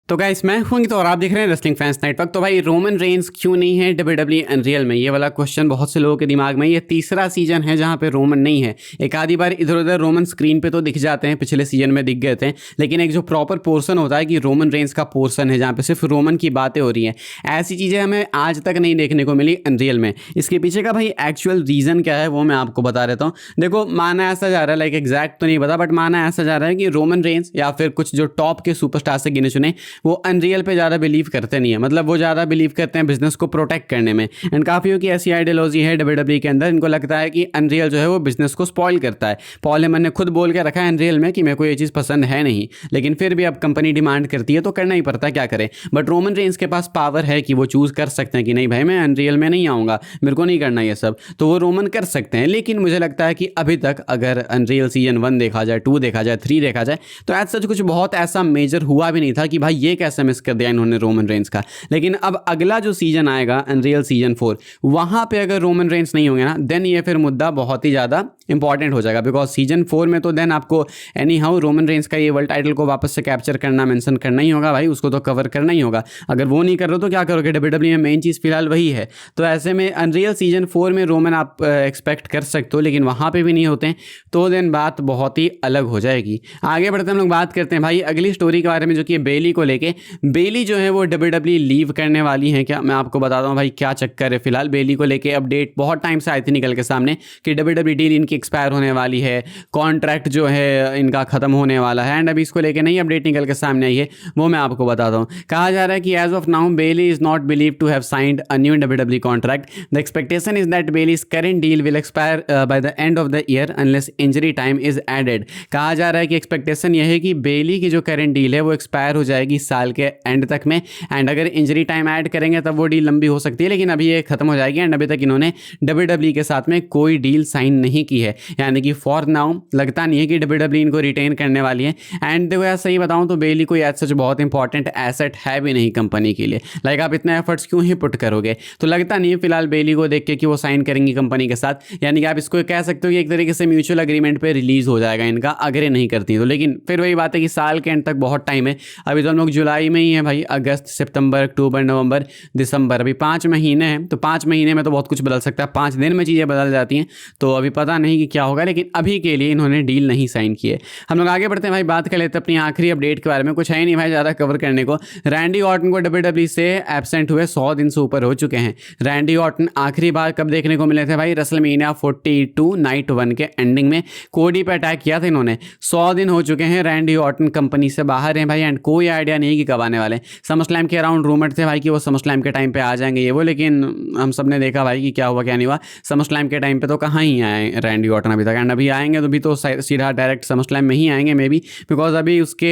तो गाइस मैं हूं तो और आप देख रहे हैं रेसलिंग फैंस नेटवर्क। तो भाई रोमन रेंस क्यों नहीं है डब्ल्यूडब्ल्यूई अनरियल में, ये वाला क्वेश्चन बहुत से लोगों के दिमाग में। ये तीसरा सीजन है जहां पे रोमन नहीं है। एक आधी बार इधर उधर रोमन स्क्रीन पे तो दिख जाते हैं, पिछले सीजन में दिख गए थे, लेकिन एक जो प्रॉपर पोर्सन होता है कि रोमन रेंस का पोर्सन है जहाँ पे सिर्फ रोमन की बातें हो रही हैं, ऐसी चीज़ें हमें आज तक नहीं देखने को मिली अनरियल में। इसके पीछे का भाई एक्चुअल रीज़न क्या है वो मैं आपको बता देता हूँ। देखो माना ऐसा जा रहा है, लाइक एग्जैक्ट तो नहीं पता, बट माना ऐसा जा रहा है कि रोमन रेंस या फिर कुछ जो टॉप के सुपरस्टार से गिने चुने वो अनरियल पे ज़्यादा बिलीव करते नहीं है। मतलब वो ज़्यादा बिलीव करते हैं बिजनेस को प्रोटेक्ट करने में। एंड काफ़ियों की ऐसी आइडियोलॉजी है डब्ल्यूडब्ल्यूई के अंदर, इनको लगता है कि अनरियल जो है वो बिजनेस को स्पॉइल करता है। पॉल हेमन ने खुद बोल के रखा है अनरियल में कि मेरे को ये चीज़ पसंद है नहीं, लेकिन फिर भी अब कंपनी डिमांड करती है तो करना ही पड़ता है, क्या करें। बट रोमन रेंस के पास पावर है कि वो चूज़ कर सकते हैं कि नहीं भाई मैं अनरियल में नहीं आऊँगा, मेरे को नहीं करना ये सब, तो वो रोमन कर सकते हैं। लेकिन मुझे लगता है कि अभी तक अगर अनरियल सीजन 1 देखा जाए, 2 देखा जाए, 3 देखा जाए, तो एज सच कुछ बहुत ऐसा मेजर हुआ भी नहीं था कि भाई ये कैसे मिस कर दिया इन्होंने रोमन रेंस का। लेकिन अब अगला जो सीजन आएगा अनरियल सीजन 4, वहां पे अगर रोमन रेंस नहीं होंगे ना, देन ये फिर मुद्दा बहुत ही ज़्यादा इंपॉर्टेंट हो जाएगा। बिकॉज सीजन 4 में तो देन आपको एनी हाउ रोमन रेंस का ये वर्ल्ड टाइटल को वापस से कैप्चर करना, मेंशन करना ही होगा भाई, उसको तो कवर करना ही होगा। अगर वो नहीं कर रहे तो क्या करोगे, डब्ल्यूडब्ल्यूई में मेन चीज़ फिलहाल वही है। तो ऐसे में अनरियल सीजन 4 में रोमन आप एक्सपेक्ट कर सकते हो, लेकिन वहाँ पे भी नहीं होते हैं, तो देन बात बहुत ही अलग हो जाएगी। आगे बढ़ते हम लोग बात करते हैं भाई अगली स्टोरी के बारे में, जो कि बेली को लेके। बेली जो है वो डब्ल्यूडब्ल्यूई लीव करने वाली है क्या, मैं आपको बताता हूँ भाई क्या चक्कर है। फिलहाल बेली को लेके अपडेट बहुत टाइम से आई थी निकल के सामने कि डब्ल्यूडब्ल्यूई डील इनकी एक्सपायर होने वाली है, कॉन्ट्रैक्ट जो है इनका खत्म होने वाला है। एंड अभी इसको लेके नई अपडेट निकल के सामने आई है, वो मैं आपको बताता हूँ। कहा जा रहा है कि as of now Bayley is not believe to have signed a new WWE contract. The expectation is that Bayley's current deal will expire by the end of the year unless injury time is added. कहा जा रहा है कि expectation यह है कि बेली की जो करेंट डील है वो एक्सपायर हो जाएगी साल के एंड तक में, एंड अगर इंजरी टाइम ऐड करेंगे तब वो डील लंबी हो सकती है, लेकिन अभी ये खत्म हो जाएगी। एंड अभी तक इन्होंने डब्ल्यूडब्ल्यूई के साथ में कोई डील साइन नहीं की है, यानी कि फॉर नाउ लगता नहीं है कि डब्ल्यूडब्ल्यूई इनको रिटेन करने वाली है। एंड देखो यार सही बताऊं तो बेली कोई एज सच बहुत इंपॉर्टेंट एसेट है भी नहीं कंपनी के लिए। लाइक आप इतना एफर्ट्स क्यों ही पुट करोगे, तो लगता नहीं है फिलहाल बेली को देख के कि वो साइन करेंगी कंपनी के साथ। यानी कि आप इसको कह सकते हो कि एक तरीके से म्यूचुअल अग्रीमेंट पे रिलीज हो जाएगा इनका अगर ये नहीं करती तो। लेकिन फिर वही बात है कि साल के एंड तक बहुत टाइम है। अभी तो हम लोग जुलाई में ही है भाई, अगस्त, सितंबर, अक्टूबर, नवंबर, दिसंबर, अभी 5 महीने हैं। तो 5 महीने में तो बहुत कुछ बदल सकता है, 5 दिन में चीज़ें बदल जाती हैं। तो अभी पता नहीं कि क्या होगा, लेकिन अभी के लिए इन्होंने डील नहीं साइन की है। हम लोग आगे बढ़ते हैं भाई, बात कर लेते हैं अपनी आखिरी अपडेट के बारे में। कुछ है नहीं भाई ज़्यादा कवर करने को। रैंडी ऑर्टन को डब्ल्यूडब्ल्यूई से एब्सेंट हुए 100 दिन से ऊपर हो चुके हैं। रैंडी ऑर्टन आखिरी बार कब देखने को मिले थे भाई, रेसलमेनिया 42 नाइट 1 के एंडिंग में कोडी पे अटैक किया था इन्होंने। 100 दिन हो चुके हैं, रैंडी ऑर्टन कंपनी से बाहर हैं भाई। एंड कोई आइडिया नहीं कि कब आने वाले। समरस्लैम के अराउंड रूमर थे भाई कि वो समरस्लैम के टाइम पे आ जाएंगे ये वो, लेकिन हम सब ने देखा भाई कि क्या हुआ क्या नहीं हुआ। समरस्लैम के टाइम पे तो कहाँ ही आए रैंडी ऑर्टन अभी तक। एंड अभी आएंगे तो भी तो सीधा डायरेक्ट समरस्लैम में ही आएंगे मे बी, बिकॉज अभी उसके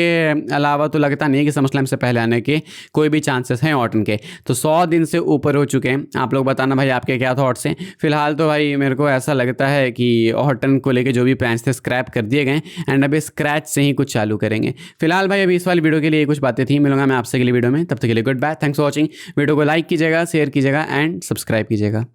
अलावा तो लगता नहीं है कि समरस्लैम से पहले आने के कोई भी चांसेस हैं ऑर्टन के। तो 100 दिन से ऊपर हो चुके हैं। आप लोग बताना भाई आपके क्या थॉट्स हैं। फिलहाल तो भाई मेरे को ऐसा लगता है कि ऑर्टन को लेके जो भी प्लान्स थे स्क्रैप कर दिए गए एंड अभी स्क्रैच से ही कुछ चालू करेंगे। फिलहाल भाई अभी इस वाली वीडियो के लिए कुछ बातें थी। मिलूंगा मैं आपसे अगली वीडियो में, तब तक के लिए good bye, thanks for watching. Video को लाइक कीजिएगा, शेयर कीजिएगा एंड सब्सक्राइब कीजिएगा।